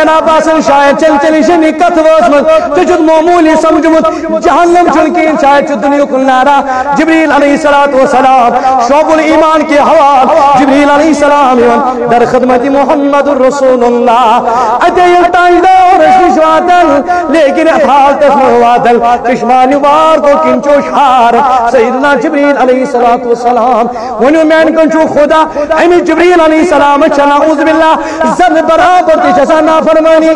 منا باسن شاید چل چلشن کت واسمت تجد معمولی سمجھمت جہنم چنکین شاید چھ دنیا کل نارا جبریل علیہ السلام شعب الایمان کی حوال جبریل علیہ السلام در خدمت محمد رسول اللہ اتیل تائیدار رشنش وادل لیکن اتحال تسمر وادل چشمانی بار کو کنچو شار سیدنا جبریل علیہ السلام ونو میں کنچو خدا امی جبریل علیہ السلام چنا عوذ باللہ زر برابر تیچسا نافرمانی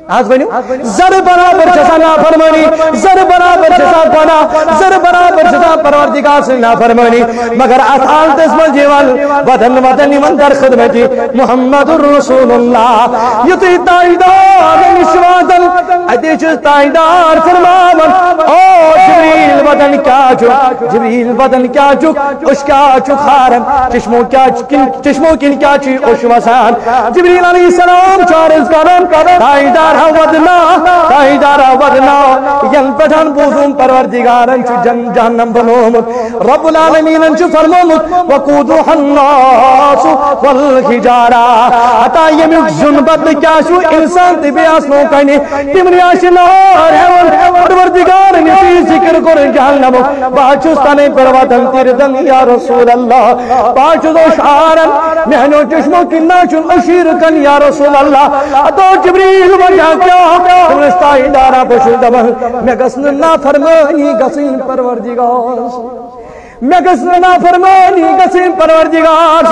آج بنیو زر برابر جزا نافرمانی زر برابر جزا گناہ زر برابر جزا پروردگار سے نافرمانی مگر اتحال تسمل جیوال وطن من در خدمتی محمد رسول اللہ یتی تائیدار نشوادل ادیچ تائیدار فرمامن او جبریل وطن کیا چک جبریل وطن کیا چک اس کیا چک خارم چشموں کن کیا چی اس وسان جبریل علیہ السلام چارز کرن تائیدار تائیدارا ودنا ین پٹھان بوزم پروردگارن چو جہنم بنومت رب العالمین چو فرمومت وقودوح الناس والحجارہ اتا یمیک زنبت کیا شو انسان تی بیاسنو کہنی تمری آشنار ہے پروردگار نیتی ذکر کر جہنم باچستانے پرواتن تیردن یا رسول اللہ باچدو شعارن مہنو چشمو کننا چن اشیر کن یا رسول اللہ اتو جبریل وجہ کیا تمہیں دارا بشل دمہ میں گسن نا فرمانی گسین پروردگار میں گسن نا فرمانی گسین پروردگار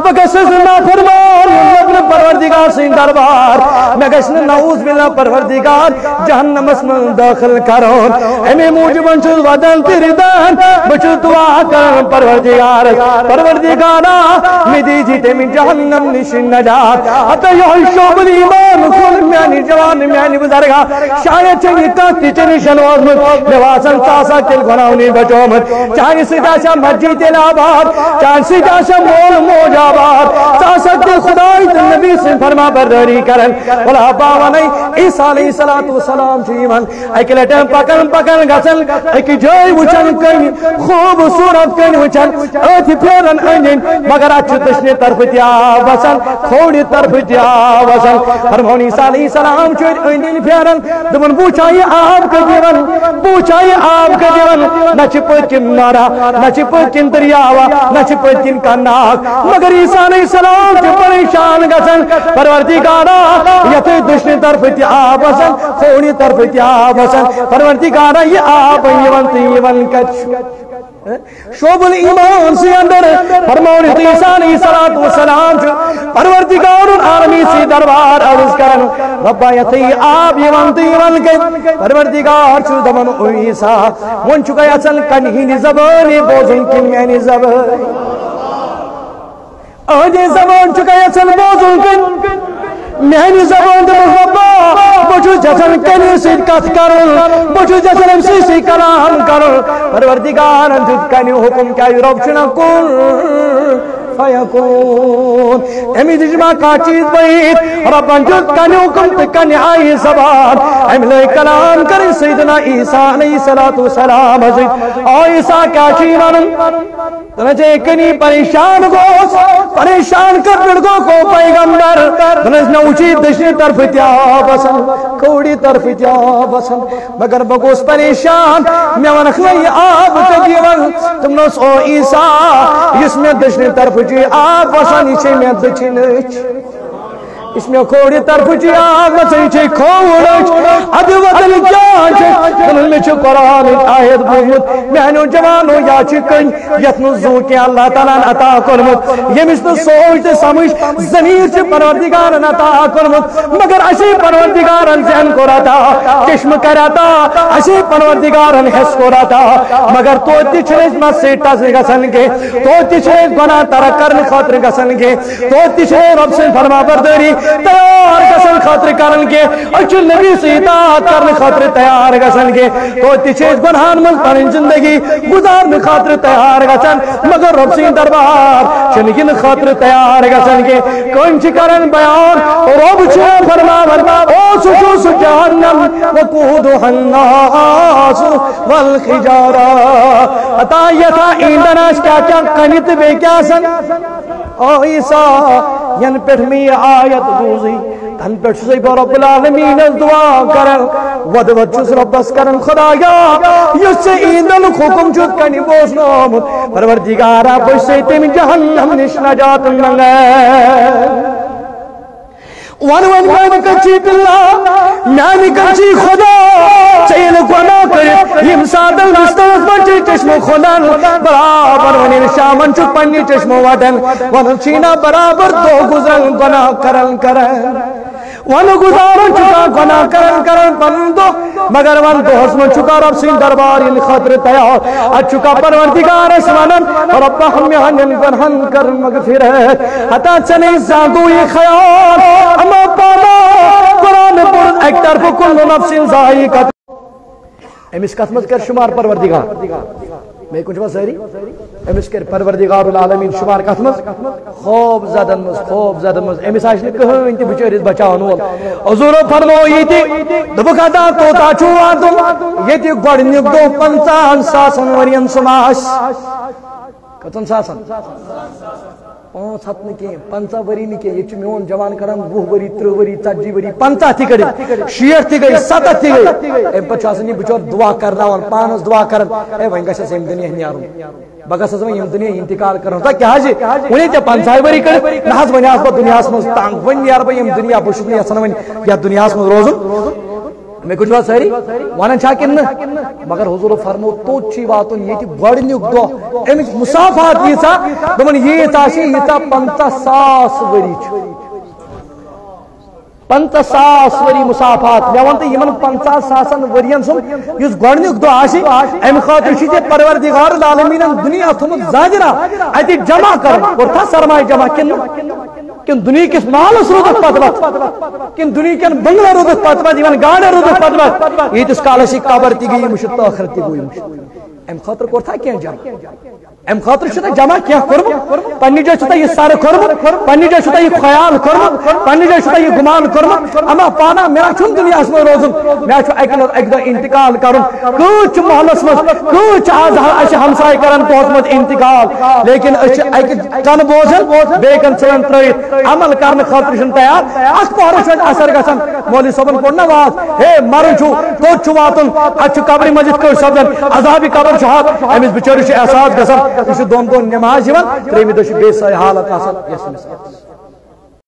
بگسن نا فرمانی لبن پروردگار سین دربار میں گسن نعوذ باللہ پروردگار جہنم اسمن داخل کرون امی موجبن چل ودن تیری دن بچل دعا کرن پروردگارا میں دیجیتے من جہنم نشن نجات حتی یہی شعب الایمان کل میانی جوان میانی بزرگا شاید چنگی تاکتی چنی شنواز مت نواسن ساسا کل گناونی بچومت چاہی سجاشا مسجد الاباد چاہی سجاشا مول موجاباد ساسا کل خدای نبی سے فرما برداری کرن ولا باوانی عیسیٰ علیہ السلام چیمن اکلٹن پکن گسن ایک جائی وچن کنی خوبصورت کنی وچن ایتی پیرن انجن مگر اچھو تشنی طرف تیا بسن کھوڑی طرف تیا بسن فرمونی عیسیٰ علیہ السلام چوئر انجن پیرن دمن بوچائی آب کا دیون بوچائی آب کا دیون نچ پتکن نارا نچ پتکن دریاوا نچ پتکن کناک مگر عیسیٰ علیہ السلام چو پریشان گسن پروردگارا یتی دشنی طرف تیا بسن کھوڑی طرف تیا بسن پروردگارا یہ آب یون تیون کچ شعب الایمان سے اندر فرمون عیسیٰ علیہ السلام پروردگار العالمی سے دربار عرض کرن ربا یتی آب یون تیون کچ پروردگار چو دمن او عیسیٰ من چکا یسن کنہین زبانی بوزن کی میانی زبان آجے زبان چکا یسن بوزن کی میانی زبان ربا بچو جسن کنی سے کت کرن بچو جسن امسی سے کلام کرن پروردگار انجد کنی حکم کیا رب چنا کن فیکون امی دجمع کا چیز بہید رب انجد کنی حکم تکنی آئی زبان املی کلام کری سیدنا عیسیٰ علیہ السلام حضرت او عیسیٰ کیا چیزن تنجھے کنی پریشان گوس پریشان کر پڑگو کو پیغمبر تنجھ نوچی دشنی طرف تیا بسن کوڑی طرف تیا بسن مگر بگوس پریشان میں ونخلی آب تجیون تم نوس او عیسیٰ اس میں دشنی طرف جی آب بسن اسے میں دچنچ اس میں کوڑی طرف جی آب بسن اسے کھوڑچ ادو وطن جانچ تنن میں چھو قرآن آیت بھومت مہنو جوانو یا چکن یتنو زوکی اللہ تعالیٰ عطا کرمت یہ مثل سوچ سمجھ زمیر چھ پروردگارن عطا کرمت مگر اسی پروردگارن ذہن کو رہتا چشم کراتا اسی پروردگارن حس کو رہتا مگر تو تیچھرز مسیٹا سے گسن گے تو تیچھرز گناہ ترک کرن خاطر گسن گے تو تیچھرز رب سے فرما برداری تیار گسن خاطر کرن گے اچھل نبی سے اطاعت کرن خاطر تیار گسن گے تو تیچھرز گناہن من پرن زندگی گزارن خاطر تیار گسن مگر رب سے دربار چنگن خاطر تیار گسن گے کنچ کرن بیان رب چھے فرما برما او سچوس جہنم وقودوح الناس والخجارہ اتایتا ایندناش کیا کیا کنیت بے کیا سن او عیسیٰ ین پیٹھ میں آیت دوزی تن پہ چھس بہ رب العالمین دعا کرن ود ود چھس ربس کرن خدایا یس ایندل حکم چھت کنی بوزنومت پروردگارا بس تم جہنم نش نجات منگے ون ون میانی کچی پلا میانی کچی خدا چیل گناہ کر یم سادل رستاز بچی چشم خلن برابر ونین شامن چک پنی چشم وڈن ون چینا برابر دو گزرن گناہ کرن کرن ون گزارن چکا گناہ کرن کرن پندو مگر ون دوس من چکا رب سین دربار ان خطر تیار اچکا پروردگار اسمانن رب ہمین گنہن کر مغفرت حتا چلی زاگوی خیال اما پانا قرآن پر ایک طرف کل نفس ذائقہ امس کت مز کر شمار پروردگار میں کچھ بات سہری امس کر پروردگار العالمین شمار کت مز خوب زدن مز امس آج کہین تہ بچٲرِس بچاون وول حضور فرمو یہ دبک ادا توتا چھو واتن یہ گۄڈنیُک دۄہ 50,000 ورین سماس کتن ساسن 5 ہتھ نی 50 وری نی یہ میون جوان کران 20 وری 30 وری 40 وری 50 تھی کڑی 60 تھی گئی 70 تھی گئی اے پچھاسن یہ بچور دعا کرناون پانس دعا کرن اے وۄنۍ گژھس اَمہِ دُنیا نیرُن بہ گژھس وۄنۍ ییٚمہِ دُنیا انتقال کرن تا کیٛاہ حظ وۄنۍ ژےٚ 50 وری کٔڑِتھ نہ حظ وۄنۍ آس بہٕ دُنیاہس منٛز تنگ وۄنۍ نیرٕ بہٕ ییٚمہِ دُنیا بہٕ چھُس نہٕ یژھان وۄنۍ یتھ دُنیاہس منٛز روزُن میں کچھ بات سہری ونان چھا کن مگر حضور فرمو توت چھ واتن یہ گۄڈنیُک دۄہ امچ مسافات ییژا دپن ییژ آسہِ ییژا 50,000 ؤری چھُ 50,000 ؤری مسافات مےٚ وَن تہٕ یِمن 50,000 ؤرین سُنٛد یُس گۄڈنیُک دۄہ آسہِ امہِ خٲطرٕ چھُ ژےٚ پروردگار العالمیٖنن دُنیا تھوٚمُت زاجرا اتہِ جمع کرُن کوٚرتھا سرمایہ جمع کن دنیا کس مالس رودت پت پت کن دنیا کن بنگلہ رودت پت پت یمن گاڑی رودت پت پت یتس کالس یہ قبر تہ گئی مشت آخرت تہ گئی مشت ام خاطر کوتھا کیا جمع ام خاطر چھتا جمع کیا کرم پنی جائے چھتا یہ سارے کرم پنی جائے چھتا یہ خیال کرم پنی جائے چھتا یہ گمان کرم اما پانا میرا چھن دنیا اس میں روزن میں چھو ایک دو انتقال کرن کچھ محلس مز کچھ آز اچھ ہمسائے کرن توس مز انتقال لیکن اچھ ایک کن بوزن بیکن چلن ترائیت عمل کرن خاطر چھن تیار اس پہرش ویت اثر گسن مولی صبن کو نواز ہے مرن چھو تو چھو واتن اچھ قبری مجد کر سبن عذابی قبر شہاد امیز بچاری چھو احساس گسن اس دون نماز یوان تریمی دو بے سای حالت آسان